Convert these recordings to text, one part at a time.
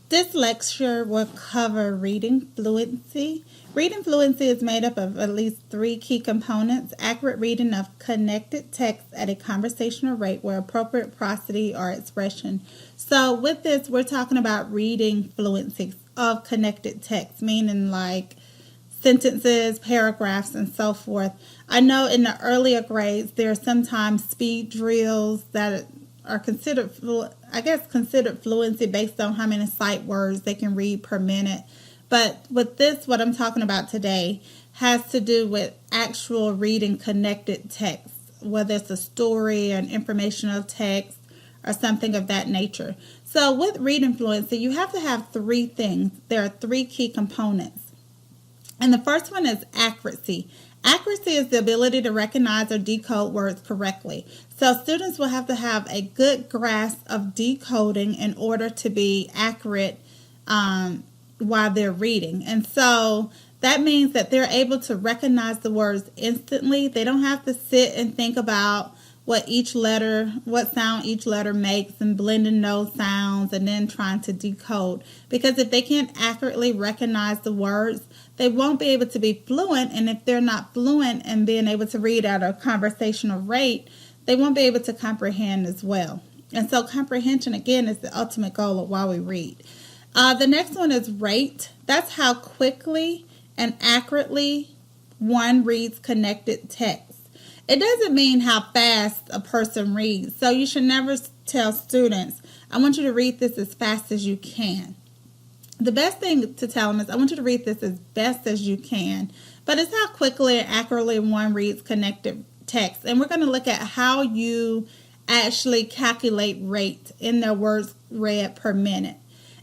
This lecture will cover reading fluency. Reading fluency is made up of at least three key components: accurate reading of connected text at a conversational rate where appropriate prosody or expression. So with this, we're talking about reading fluency of connected text, meaning like sentences, paragraphs, and so forth. I know in the earlier grades, there are sometimes speed drills that are considered fluency based on how many sight words they can read per minute. But with this, what I'm talking about today has to do with actual reading connected text, whether it's a story, an informational text, or something of that nature. So with reading fluency, you have to have three things. There are three key components. And the first one is accuracy. Accuracy is the ability to recognize or decode words correctly. So students will have to have a good grasp of decoding in order to be accurate while they're reading. And so that means that they're able to recognize the words instantly. They don't have to sit and think about what sound each letter makes and blending those sounds and then trying to decode. Because if they can't accurately recognize the words, they won't be able to be fluent. And if they're not fluent and being able to read at a conversational rate, they won't be able to comprehend as well. And so comprehension, again, is the ultimate goal of why we read. The next one is rate. That's how quickly and accurately one reads connected text. It doesn't mean how fast a person reads. So you should never tell students, I want you to read this as fast as you can. The best thing to tell them is, I want you to read this as best as you can. But it's how quickly and accurately one reads connected text. And we're going to look at how you actually calculate rate in their words read per minute.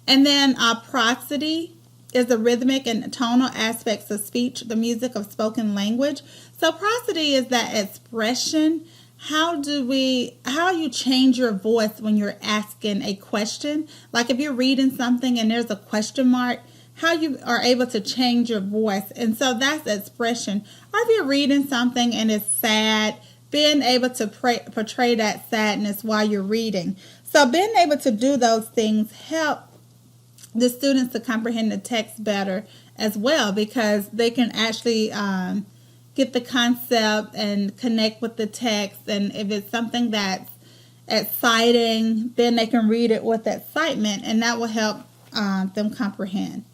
And then prosody is the rhythmic and tonal aspects of speech, the music of spoken language. So prosody is that expression. How you change your voice when you're asking a question. Like if you're reading something and there's a question mark, how you are able to change your voice. And so that's expression. Or if you're reading something and it's sad, being able to portray that sadness while you're reading. So being able to do those things help the students to comprehend the text better as well, because they can actually get the concept and connect with the text. And if it's something that's exciting, then they can read it with excitement, and that will help them comprehend.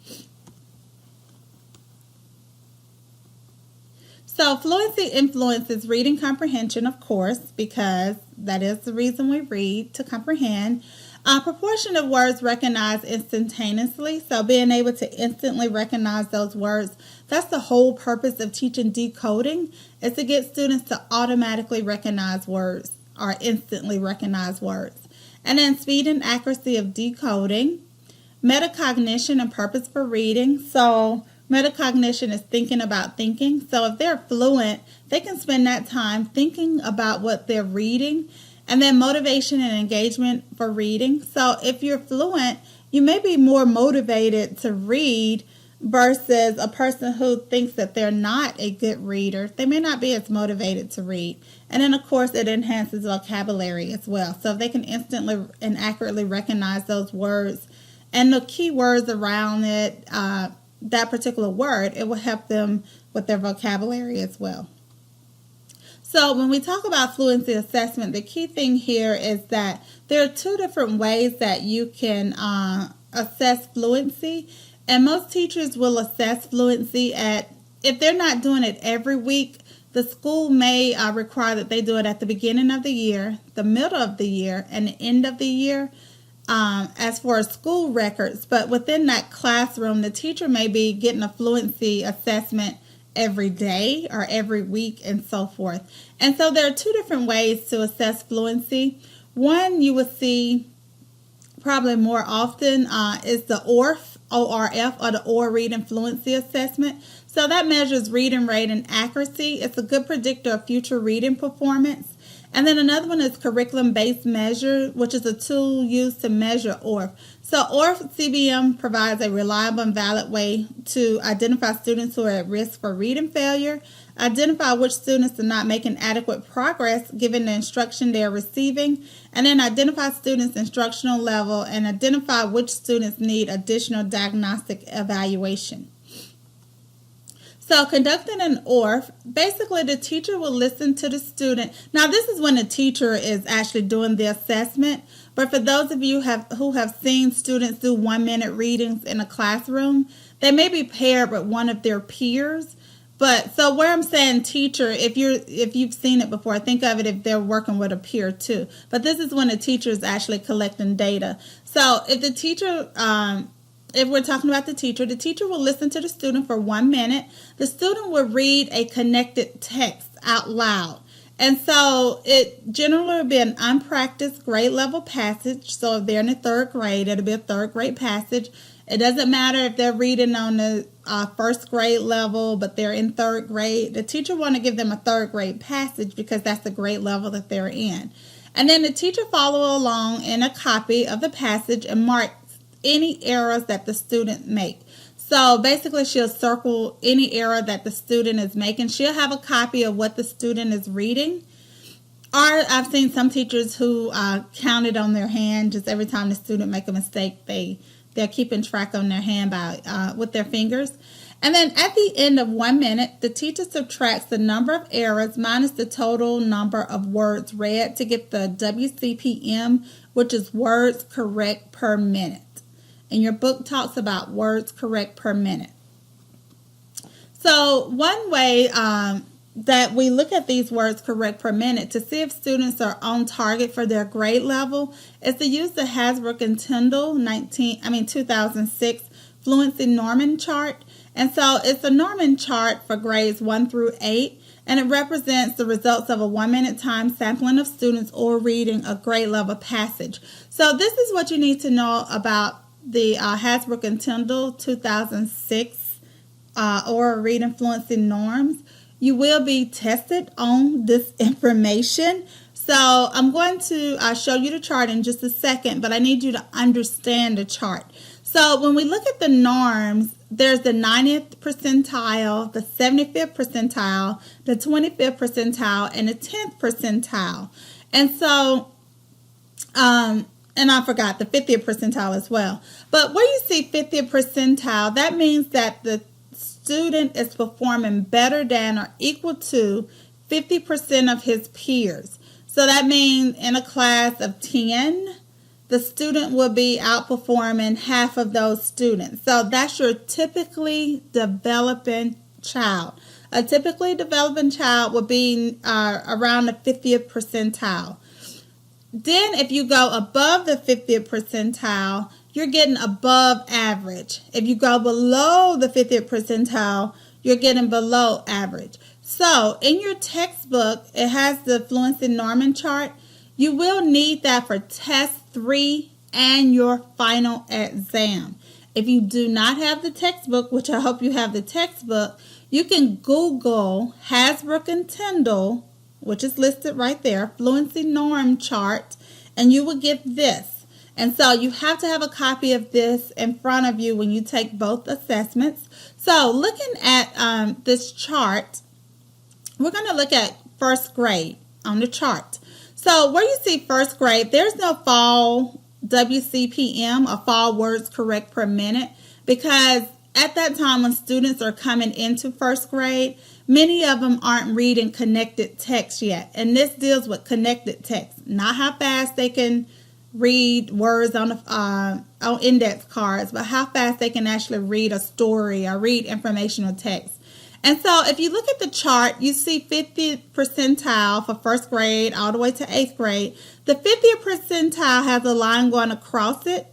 So fluency influences reading comprehension, of course, because that is the reason we read, to comprehend. Proportion of words recognized instantaneously. So being able to instantly recognize those words, that's the whole purpose of teaching decoding, is to get students to automatically recognize words or instantly recognize words. And then speed and accuracy of decoding. Metacognition and purpose for reading. So metacognition is thinking about thinking. So if they're fluent, they can spend that time thinking about what they're reading. And then motivation and engagement for reading. So if you're fluent, you may be more motivated to read versus a person who thinks that they're not a good reader. They may not be as motivated to read. And then, of course, it enhances vocabulary as well. So if they can instantly and accurately recognize those words and the key words around it, that particular word, it will help them with their vocabulary as well. So when we talk about fluency assessment, the key thing here is that there are two different ways that you can assess fluency. And most teachers will assess fluency if they're not doing it every week, the school may require that they do it at the beginning of the year, the middle of the year, and the end of the year as for school records. But within that classroom, the teacher may be getting a fluency assessment every day or every week and so forth. And so there are two different ways to assess fluency. One you will see probably more often is the ORF, O-R-F, or the OR Reading Fluency Assessment. So that measures reading rate and accuracy. It's a good predictor of future reading performance. And then another one is curriculum-based measure, which is a tool used to measure ORF. So ORF CBM provides a reliable and valid way to identify students who are at risk for reading failure, identify which students are not making adequate progress given the instruction they are receiving, and then identify students' instructional level and identify which students need additional diagnostic evaluation. So conducting an ORF, basically the teacher will listen to the student. Now this is when the teacher is actually doing the assessment, but for those of you who have seen students do 1-minute readings in a classroom, they may be paired with one of their peers. But so where I'm saying teacher, if you've seen it before, think of it if they're working with a peer too. But this is when the teacher is actually collecting data. So if the teacher, if we're talking about the teacher will listen to the student for 1 minute. The student will read a connected text out loud. And so it generally will be an unpracticed grade level passage. So if they're in the 3rd grade, it'll be a 3rd grade passage. It doesn't matter if they're reading on the 1st grade level, but they're in 3rd grade. The teacher want to give them a 3rd grade passage because that's the grade level that they're in. And then the teacher follow along in a copy of the passage and mark any errors that the student make. So basically she'll circle any error that the student is making. She'll have a copy of what the student is reading. Or I've seen some teachers who count it on their hand. Just every time the student make a mistake, they're keeping track on their hand by with their fingers. And then at the end of 1 minute, the teacher subtracts the number of errors minus the total number of words read to get the WCPM, which is words correct per minute. And your book talks about words correct per minute. So one way that we look at these words correct per minute to see if students are on target for their grade level is to use the Hasbrook and Tyndall 2006 Fluency Norman chart. And so it's a Norman chart for grades 1 through 8, and it represents the results of a 1 minute time sampling of students or reading a grade level passage. So this is what you need to know about the Hasbrook and Tyndall 2006 oral reading fluency norms. You will be tested on this information. So I'm going to show you the chart in just a second, but I need you to understand the chart. So when we look at the norms, there's the 90th percentile, the 75th percentile, the 25th percentile, and the 10th percentile. And so, and I forgot the 50th percentile as well. But where you see 50th percentile, that means that the student is performing better than or equal to 50% of his peers. So that means in a class of 10, the student will be outperforming half of those students. So that's your typically developing child. A typically developing child will be around the 50th percentile. Then if you go above the 50th percentile, you're getting above average. If you go below the 50th percentile, you're getting below average. So in your textbook, it has the Fluency Norman chart. You will need that for test 3 and your final exam. If you do not have the textbook, which I hope you have the textbook, you can Google Hasbrook and Tyndall, which is listed right there, Fluency Norm chart, and you will get this. And so you have to have a copy of this in front of you when you take both assessments. So looking at this chart, we're going to look at 1st grade on the chart. So where you see 1st grade, there's no fall WCPM or fall words correct per minute, because at that time when students are coming into 1st grade, many of them aren't reading connected text yet. And this deals with connected text, not how fast they can read words on index cards, but how fast they can actually read a story or read informational text. And so if you look at the chart, you see 50th percentile for 1st grade all the way to 8th grade. The 50th percentile has a line going across it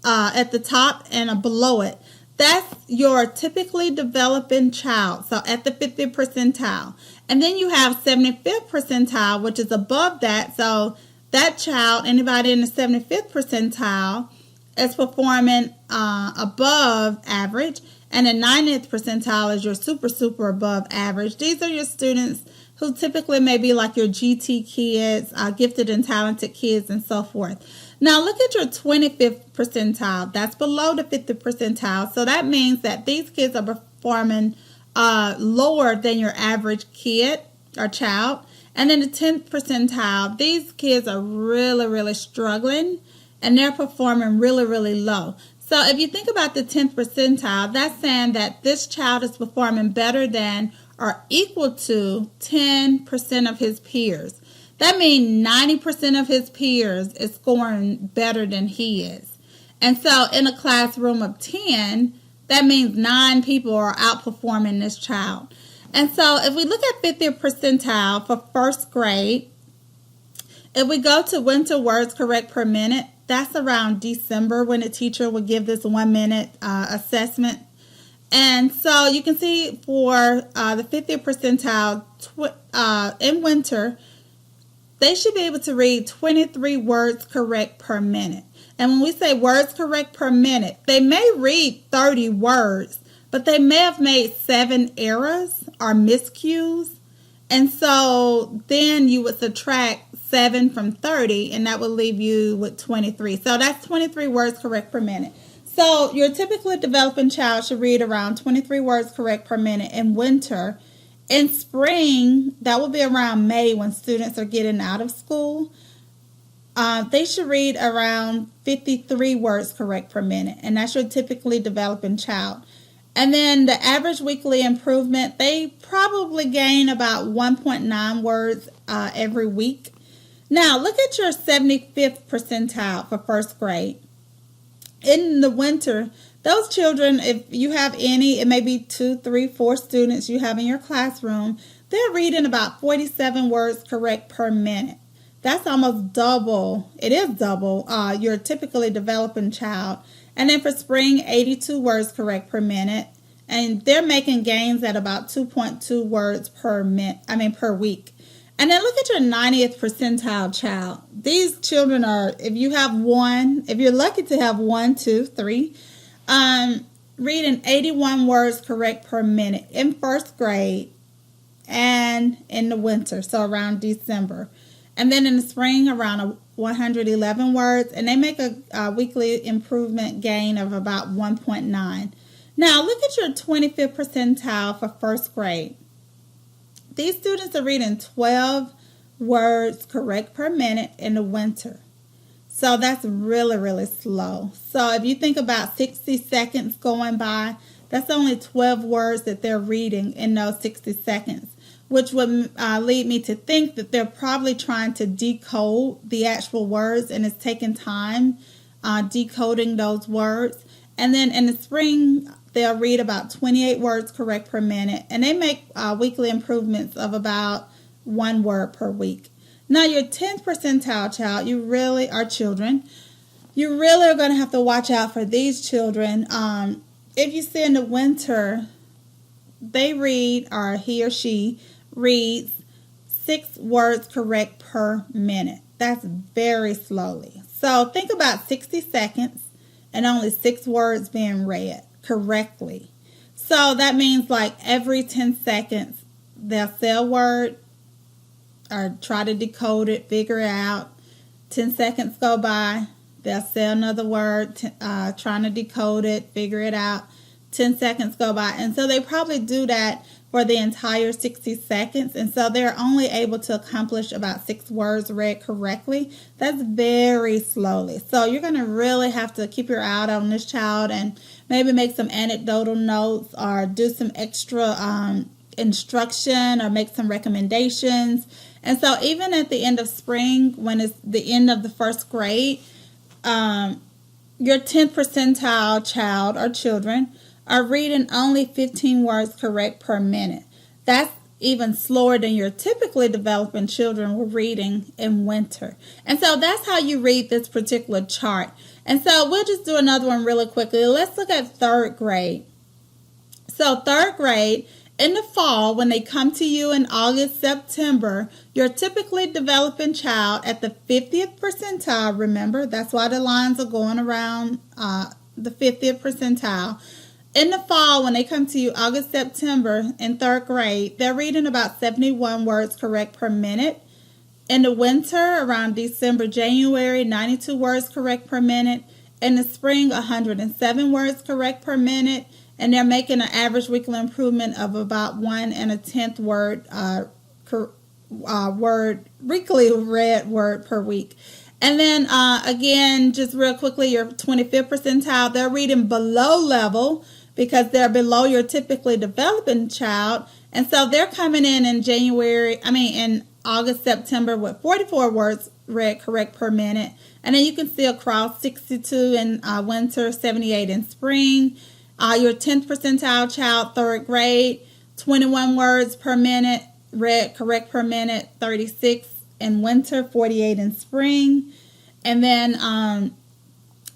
at the top and below it. That's your typically developing child, so at the 50th percentile. And then you have 75th percentile, which is above that. So that child, anybody in the 75th percentile, is performing above average. And the 90th percentile is your super above average. These are your students who typically may be like your GT kids, gifted and talented kids, and so forth. Now look at your 25th percentile. That's below the 50th percentile. So that means that these kids are performing lower than your average kid or child. And then the 10th percentile, these kids are really, really struggling, and they're performing really, really low. So if you think about the 10th percentile, that's saying that this child is performing better than or equal to 10% of his peers. That means 90% of his peers is scoring better than he is. And so in a classroom of 10, that means 9 people are outperforming this child. And so if we look at 50th percentile for first grade, if we go to winter words correct per minute, that's around December when the teacher will give this 1 minute assessment. And so you can see for the 50th percentile in winter, they should be able to read 23 words correct per minute. And when we say words correct per minute, they may read 30 words, but they may have made 7 errors or miscues. And so then you would subtract 7 from 30, and that will leave you with 23. So that's 23 words correct per minute. So your typically developing child should read around 23 words correct per minute in winter. In spring, that will be around May when students are getting out of school. They should read around 53 words correct per minute, and that's your typically developing child. And then the average weekly improvement, they probably gain about 1.9 words every week. Now, look at your 75th percentile for first grade. In the winter, those children, if you have any, it may be 2, 3, 4 students you have in your classroom, they're reading about 47 words correct per minute. That's almost double. It is double your typically developing child. And then for spring, 82 words correct per minute. And they're making gains at about 2.2 words per week. And then look at your 90th percentile child. These children are, if you're lucky to have 1, 2, 3, reading 81 words correct per minute in first grade and in the winter, so around December. And then in the spring, around 111 words, and they make a weekly improvement gain of about 1.9. Now, look at your 25th percentile for first grade. These students are reading 12 words correct per minute in the winter. So that's really, really slow. So if you think about 60 seconds going by, that's only 12 words that they're reading in those 60 seconds, which would lead me to think that they're probably trying to decode the actual words, and it's taking time decoding those words. And then in the spring, they'll read about 28 words correct per minute, and they make weekly improvements of about 1 word per week. Now, your 10th percentile child, you really are children. You really are going to have to watch out for these children. If you see in the winter, they read, or he or she reads 6 words correct per minute. That's very slowly. So think about 60 seconds and only 6 words being read correctly. So that means like every 10 seconds, they'll say a word or try to decode it, figure it out. 10 seconds go by, they'll say another word, trying to decode it, figure it out. 10 seconds go by. And so they probably do that for the entire 60 seconds. And so they're only able to accomplish about 6 words read correctly. That's very slowly. So you're going to really have to keep your eye out on this child and maybe make some anecdotal notes or do some extra instruction or make some recommendations. And so even at the end of spring, when it's the end of the first grade, your 10th percentile child or children are reading only 15 words correct per minute. That's even slower than your typically developing children were reading in winter. And so that's how you read this particular chart. And so we'll just do another one really quickly. Let's look at third grade. So third grade, in the fall, when they come to you in August, September, your typically developing child at the 50th percentile, remember, that's why the lines are going around the 50th percentile. In the fall, when they come to you August, September in third grade, they're reading about 71 words correct per minute. In the winter, around December, January, 92 words correct per minute. In the spring, 107 words correct per minute. And they're making an average weekly improvement of about 1.1 weekly read word per week. And then again, just real quickly, your 25th percentile, they're reading below level because they're below your typically developing child. And so they're coming in in August, September with 44 words read correct per minute. And then you can see across 62 in winter, 78 in spring. Your 10th percentile child, third grade, 21 words per minute, read correct per minute, 36 in winter, 48 in spring. And then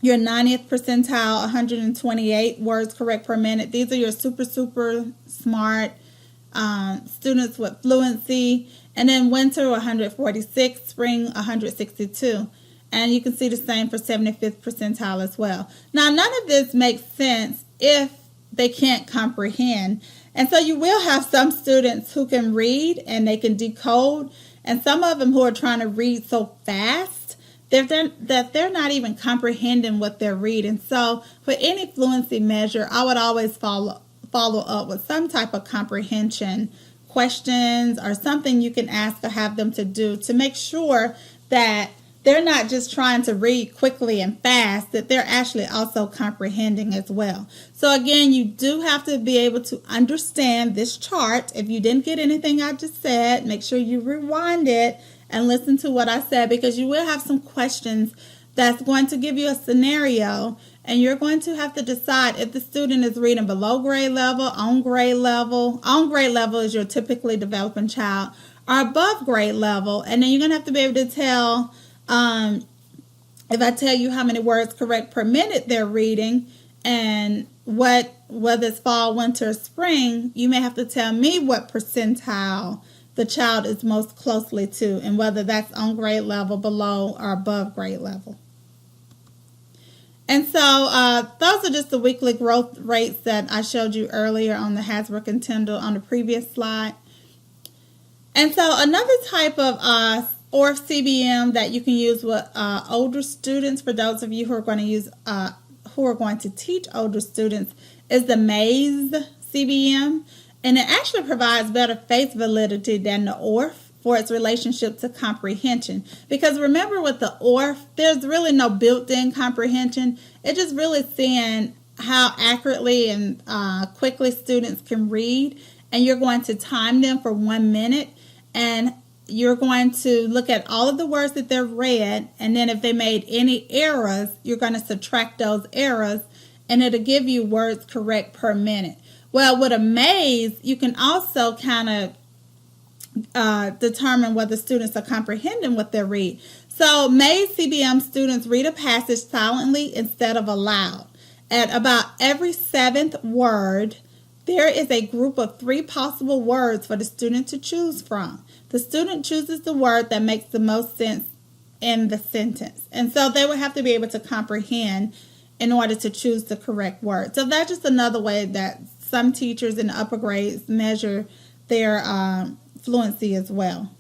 your 90th percentile, 128 words correct per minute. These are your super, super smart students with fluency. And then winter, 146, spring, 162. And you can see the same for 75th percentile as well. Now, none of this makes sense if they can't comprehend. And so you will have some students who can read and they can decode, and some of them who are trying to read so fast that they're not even comprehending what they're reading. So for any fluency measure, I would always follow up with some type of comprehension questions or something you can ask or have them to do to make sure that they're not just trying to read quickly and fast, that they're actually also comprehending as well. So again, you do have to be able to understand this chart. If you didn't get anything I just said, make sure you rewind it and listen to what I said, because you will have some questions that's going to give you a scenario, and you're going to have to decide if the student is reading below grade level, on grade level. On grade level is your typically developing child, or above grade level. And then you're going to have to be able to tell, if I tell you how many words correct per minute they're reading, and whether it's fall, winter, or spring, you may have to tell me what percentile the child is most closely to, and whether that's on grade level, below, or above grade level. And so those are just the weekly growth rates that I showed you earlier on the Hasbrook and Tyndall on the previous slide. And so another type of ORF CBM that you can use with older students, for those of you who are going to use who are going to teach older students, is the Maze CBM. And it actually provides better face validity than the ORF for its relationship to comprehension. Because remember, with the ORF, there's really no built-in comprehension. It's just really seeing how accurately and quickly students can read. And you're going to time them for 1 minute. And you're going to look at all of the words that they've read. And then if they made any errors, you're going to subtract those errors. And it'll give you words correct per minute. Well, with a maze, you can also kind of determine whether students are comprehending what they read. So Maze CBM students read a passage silently instead of aloud. At about every 7th word, there is a group of 3 possible words for the student to choose from. The student chooses the word that makes the most sense in the sentence. And so they would have to be able to comprehend in order to choose the correct word. So that's just another way that some teachers in the upper grades measure their fluency as well.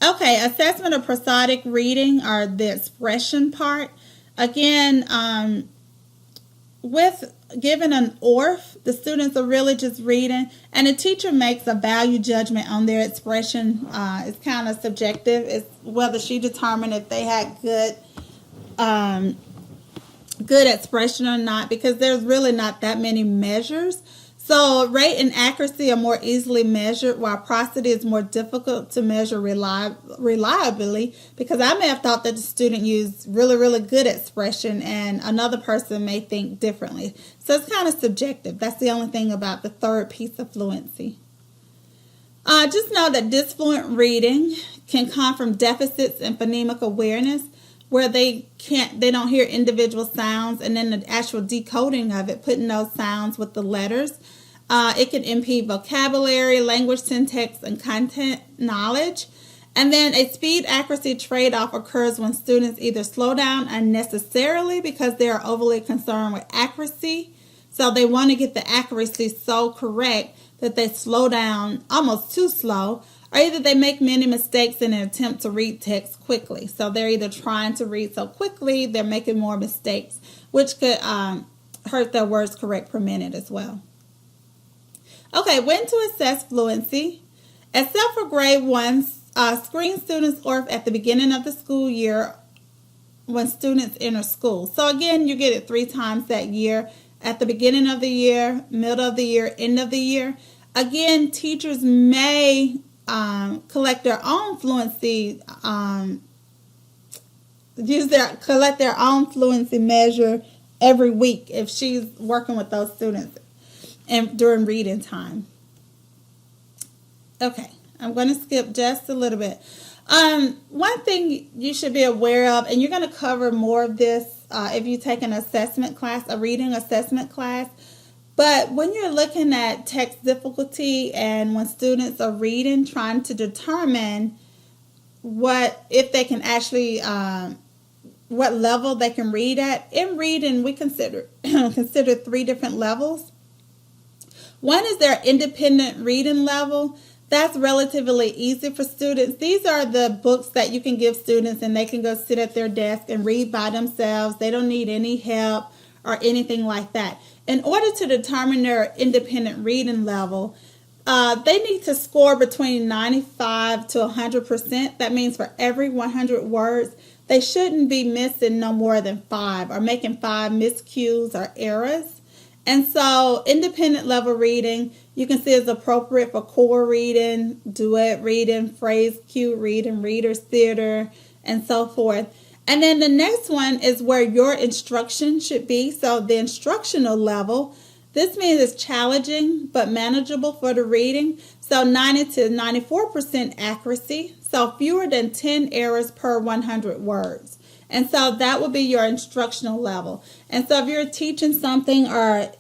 Okay, assessment of prosodic reading, or the expression part. Again, with given an ORF, the students are really just reading, and the teacher makes a value judgment on their expression. It's kind of subjective. It's whether she determined if they had good expression or not, because there's really not that many measures. So rate and accuracy are more easily measured, while prosody is more difficult to measure reliably, because I may have thought that the student used really, really good expression and another person may think differently. So it's kind of subjective. That's the only thing about the third piece of fluency. Just know that disfluent reading can come from deficits in phonemic awareness, where they don't hear individual sounds, and then the actual decoding of it, putting those sounds with the letters. It can impede vocabulary, language syntax, and content knowledge. And then a speed accuracy trade-off occurs when students either slow down unnecessarily because they are overly concerned with accuracy, So they want to get the accuracy so correct that they slow down almost too slow, or either they make many mistakes in an attempt to read text quickly. So they're either trying to read so quickly, they're making more mistakes, which could hurt their words correct per minute as well. Okay, when to assess fluency. Except for grade 1, screen students ORF at the beginning of the school year when students enter school. So again, you get it 3 times that year, at the beginning of the year, middle of the year, end of the year. Again, teachers may collect their own fluency, collect their own fluency measure every week if she's working with those students and during reading time. Okay, I'm going to skip just a little bit. One thing you should be aware of, and you're going to cover more of this if you take an assessment class, a reading assessment class, but when you're looking at text difficulty and when students are reading, trying to determine if they can actually, what level they can read at. In reading, we consider 3 different levels. One is their independent reading level. That's relatively easy for students. These are the books that you can give students and they can go sit at their desk and read by themselves. They don't need any help or anything like that. In order to determine their independent reading level, they need to score between 95 to 100%. That means for every 100 words, they shouldn't be missing no more than 5 or making 5 miscues or errors. And so independent level reading, you can see is appropriate for core reading, duet reading, phrase cue reading, reader's theater, and so forth. And then the next one is where your instruction should be. So the instructional level, this means it's challenging but manageable for the reading. So 90 to 94% accuracy. So fewer than 10 errors per 100 words. And so that would be your instructional level. And so if you're teaching something or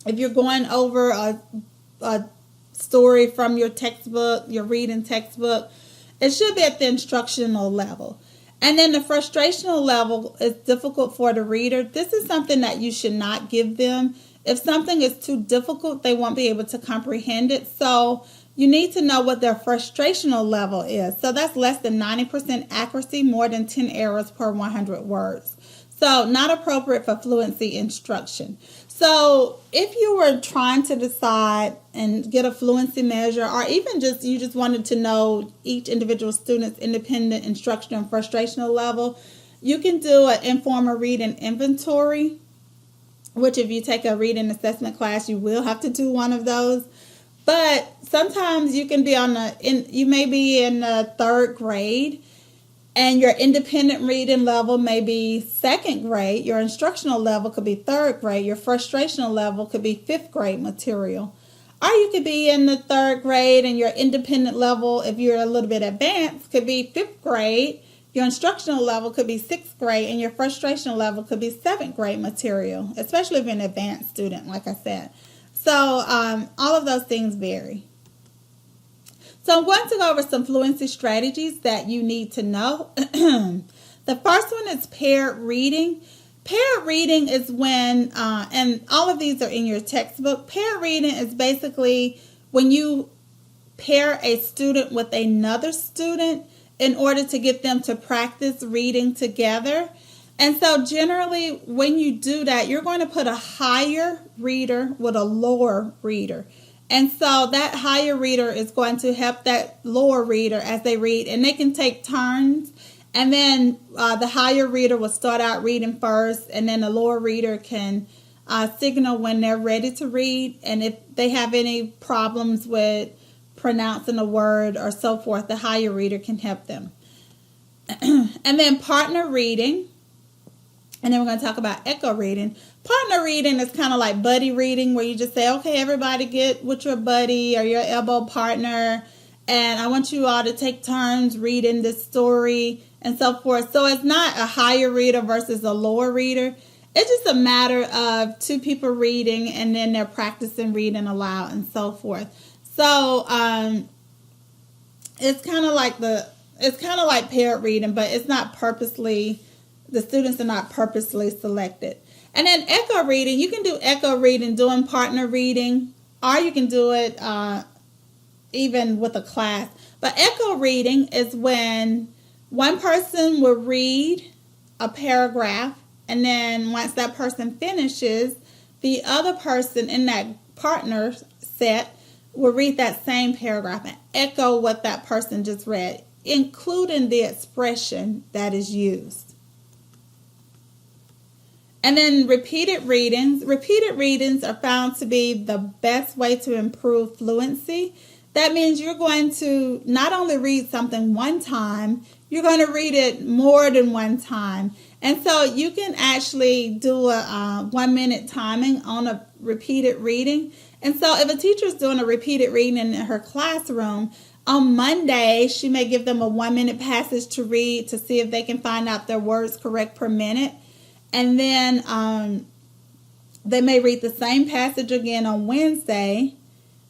if you're going over a story from your textbook, your reading textbook, it should be at the instructional level. And then the frustrational level is difficult for the reader. This is something that you should not give them. If something is too difficult, they won't be able to comprehend it. So you need to know what their frustrational level is. So that's less than 90% accuracy, more than 10 errors per 100 words. So not appropriate for fluency instruction. So if you were trying to decide and get a fluency measure, or even you just wanted to know each individual student's independent instruction and frustrational level, you can do an informal reading inventory, which if you take a reading assessment class, you will have to do one of those. But sometimes you can be you may be in the 3rd grade and your independent reading level may be 2nd grade. Your instructional level could be 3rd grade. Your frustrational level could be 5th grade material. Or you could be in the 3rd grade and your independent level, if you're a little bit advanced, could be 5th grade. Your instructional level could be 6th grade and your frustrational level could be 7th grade material, especially if you're an advanced student, like I said. So all of those things vary. So I'm going to go over some fluency strategies that you need to know. The first one is paired reading. Paired reading is when, and all of these are in your textbook, paired reading is basically when you pair a student with another student in order to get them to practice reading together. And so generally when you do that, you're going to put a higher reader with a lower reader. And so that higher reader is going to help that lower reader as they read. And they can take turns. And then the higher reader will start out reading first. And then the lower reader can signal when they're ready to read. And if they have any problems with pronouncing a word or so forth, the higher reader can help them. And then partner reading. And then we're going to talk about echo reading. Partner reading is kind of like buddy reading, where you just say, okay, everybody get with your buddy or your elbow partner, and I want you all to take turns reading this story and so forth. So it's not a higher reader versus a lower reader. It's just a matter of 2 people reading and then they're practicing reading aloud and so forth. So it's kind of like paired reading, but it's not purposely The students are not purposely selected. And then echo reading, you can do echo reading doing partner reading, or you can do it even with a class. But echo reading is when one person will read a paragraph, and then once that person finishes, the other person in that partner set will read that same paragraph and echo what that person just read, including the expression that is used. And then repeated readings. Repeated readings are found to be the best way to improve fluency. That means you're going to not only read something one time, you're going to read it more than one time. And so you can actually do a 1 minute timing on a repeated reading. And so if a teacher is doing a repeated reading in her classroom, on Monday, she may give them a 1 minute passage to read to see if they can find out their words correct per minute. And then they may read the same passage again on Wednesday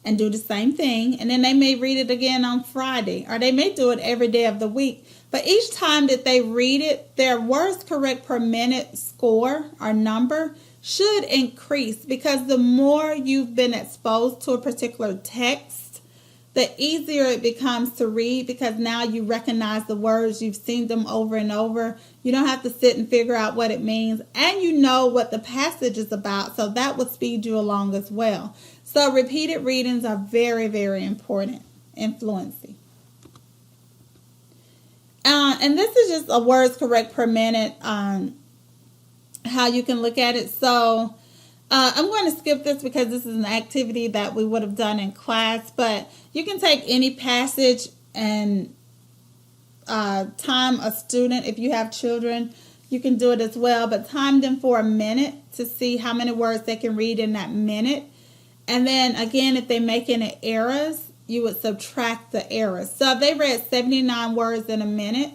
and do the same thing. And then they may read it again on Friday, or they may do it every day of the week. But each time that they read it, their words correct per minute score or number should increase, because the more you've been exposed to a particular text, the easier it becomes to read, because now you recognize the words, you've seen them over and over. You don't have to sit and figure out what it means, and you know what the passage is about, so that will speed you along as well. So repeated readings are very, very important in fluency. And this is just a words correct per minute, how you can look at it. So I'm going to skip this because this is an activity that we would have done in class, but you can take any passage and time a student. If you have children, you can do it as well, but time them for a minute to see how many words they can read in that minute. And then again, if they make any errors, you would subtract the errors. So if they read 79 words in a minute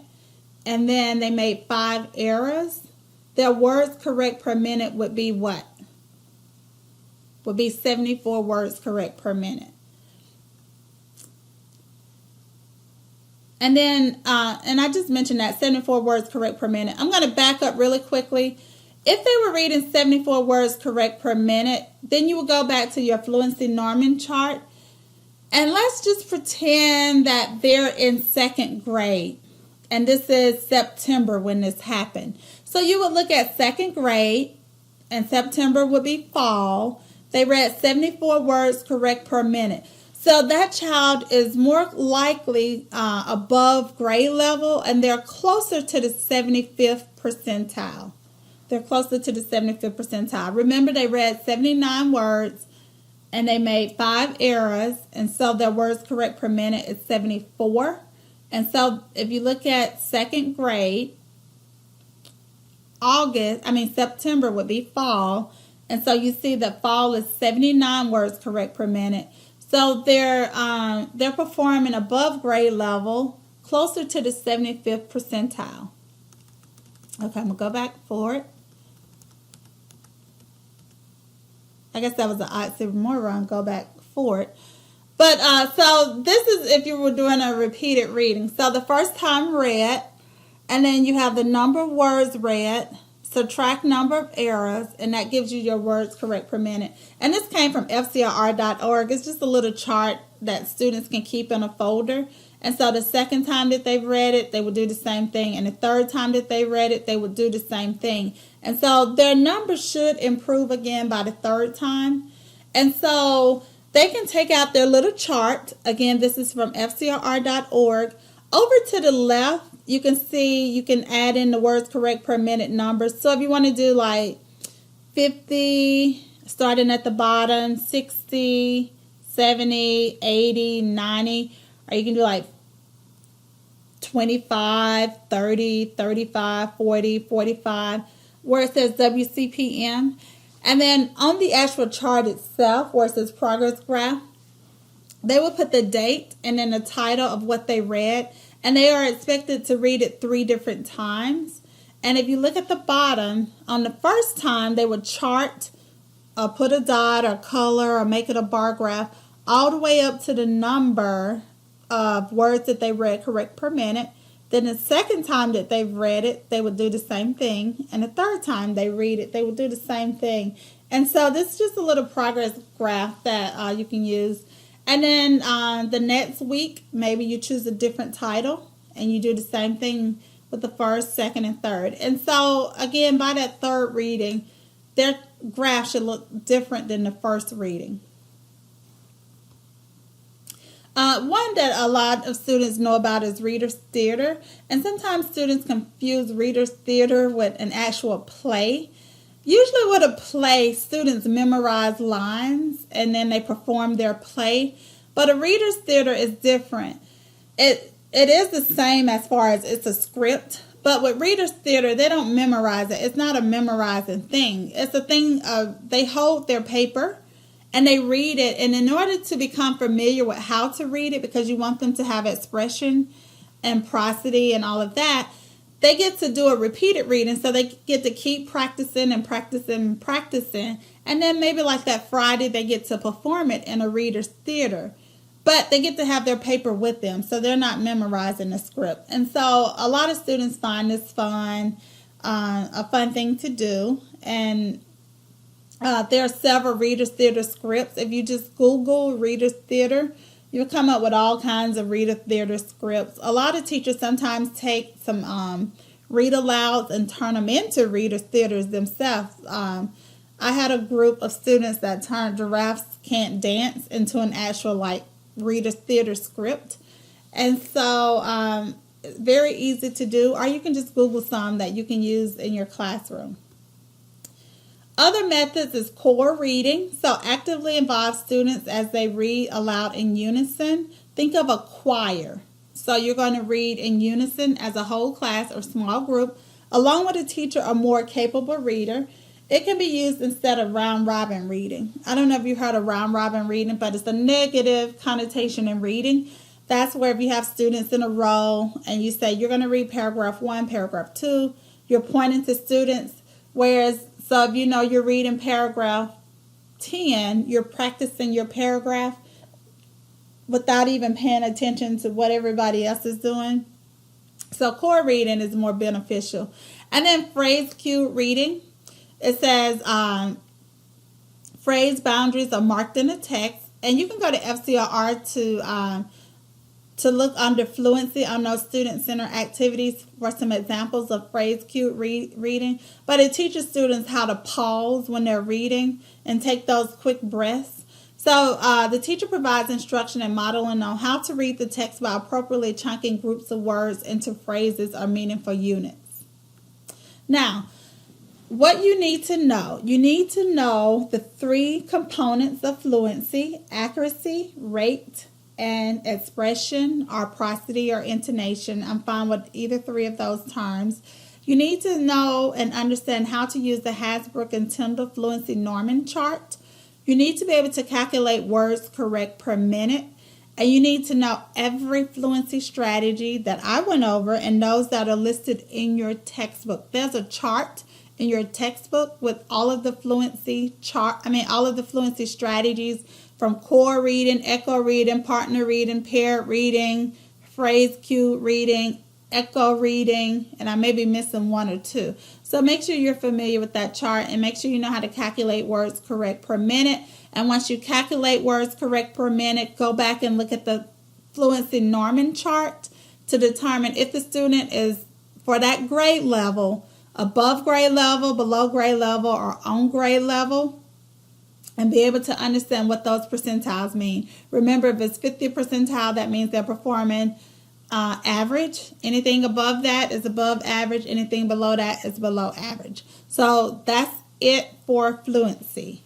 and then they made 5 errors, their words correct per minute would be what? Would be 74 words correct per minute. And then, and I just mentioned that, 74 words correct per minute. I'm going to back up really quickly. If they were reading 74 words correct per minute, then you will go back to your fluency norming chart. And let's just pretend that they're in 2nd grade. And this is September when this happened. So you would look at 2nd grade, and September would be fall. They read 74 words correct per minute. So that child is more likely above grade level, and they're closer to the 75th percentile. They're closer to the 75th percentile. Remember, they read 79 words, and they made 5 errors, and so their words correct per minute is 74. And so if you look at 2nd grade, September would be fall. And so you see that fall is 79 words correct per minute. So they're performing above grade level, closer to the 75th percentile. Okay, I'm going to go back forward. I guess that was an oxymoron, go back forward. But so this is if you were doing a repeated reading. So the first time read, and then you have the number of words read, subtract number of errors, and that gives you your words correct per minute. And this came from fcr.org. It's just a little chart that students can keep in a folder. And so the second time that they've read it, they would do the same thing. And the third time that they read it, they would do the same thing. And so their numbers should improve again by the third time. And so they can take out their little chart. Again, this is from fcr.org. Over to the left, you can see you can add in the words correct per minute numbers. So if you want to do like 50, starting at the bottom, 60, 70, 80, 90, or you can do like 25, 30, 35, 40, 45, where it says WCPM. And then on the actual chart itself, where it says progress graph, they will put the date and then the title of what they read. And they are expected to read it 3 different times. And if you look at the bottom, on the first time, they would chart or put a dot or color or make it a bar graph all the way up to the number of words that they read correct per minute. Then the second time that they've read it, they would do the same thing. And the third time they read it, they would do the same thing. And so this is just a little progress graph that you can use. And then the next week, maybe you choose a different title and you do the same thing with the first, second, and third. And so, again, by that third reading, their graph should look different than the first reading. One that a lot of students know about is Reader's Theater. And sometimes students confuse Reader's Theater with an actual play. Usually with a play, students memorize lines and then they perform their play. But a Reader's Theater is different. It is the same as far as it's a script. But with Reader's Theater, they don't memorize it. It's not a memorizing thing. It's a thing of they hold their paper and they read it. And in order to become familiar with how to read it, because you want them to have expression and prosody and all of that, they get to do a repeated reading. So they get to keep practicing and practicing and practicing. And then maybe like that Friday, they get to perform it in a Reader's Theater. But they get to have their paper with them, so they're not memorizing the script. And so a lot of students find this fun, a fun thing to do. And there are several Reader's Theater scripts. If you just Google Reader's Theater, you'll come up with all kinds of Reader's Theater scripts. A lot of teachers sometimes take some read-alouds and turn them into Reader's Theaters themselves. I had a group of students that turned Giraffes Can't Dance into an actual Reader's Theater script. And so very easy to do, or you can just Google some that you can use in your classroom. Other methods is core reading. So actively involve students as they read aloud in unison. Think of a choir. So you're going to read in unison as a whole class or small group, along with a teacher or more capable reader. It can be used instead of round robin reading. I don't know if you heard of round robin reading, but it's a negative connotation in reading. That's where if you have students in a row and you say you're going to read paragraph 1, paragraph 2, you're pointing to students. Whereas, so if you know you're reading paragraph 10, you're practicing your paragraph without even paying attention to what everybody else is doing. So core reading is more beneficial. And then phrase cue reading. It says phrase boundaries are marked in the text, and you can go to FCRR to look under Fluency on those student-centered activities for some examples of phrase cue reading. But it teaches students how to pause when they're reading and take those quick breaths. So the teacher provides instruction and modeling on how to read the text by appropriately chunking groups of words into phrases or meaningful units. Now, what you need to know the 3 components of fluency: accuracy, rate, and expression or prosody or intonation. I'm fine with either 3 of those terms. You need to know and understand how to use the Hasbrook and Tyndall Fluency Norman chart. You need to be able to calculate words correct per minute. And you need to know every fluency strategy that I went over and those that are listed in your textbook. There's a chart in your textbook with all of the fluency strategies, from core reading, echo reading, partner reading, paired reading, phrase cue reading, echo reading, and I may be missing 1 or 2. So make sure you're familiar with that chart and make sure you know how to calculate words correct per minute. And once you calculate words correct per minute, go back and look at the Fluency Norman chart to determine if the student is, for that grade level, above grade level, below grade level, or on grade level, and be able to understand what those percentiles mean. Remember, if it's 50th percentile, that means they're performing average. Anything above that is above average. Anything below that is below average. So that's it for fluency.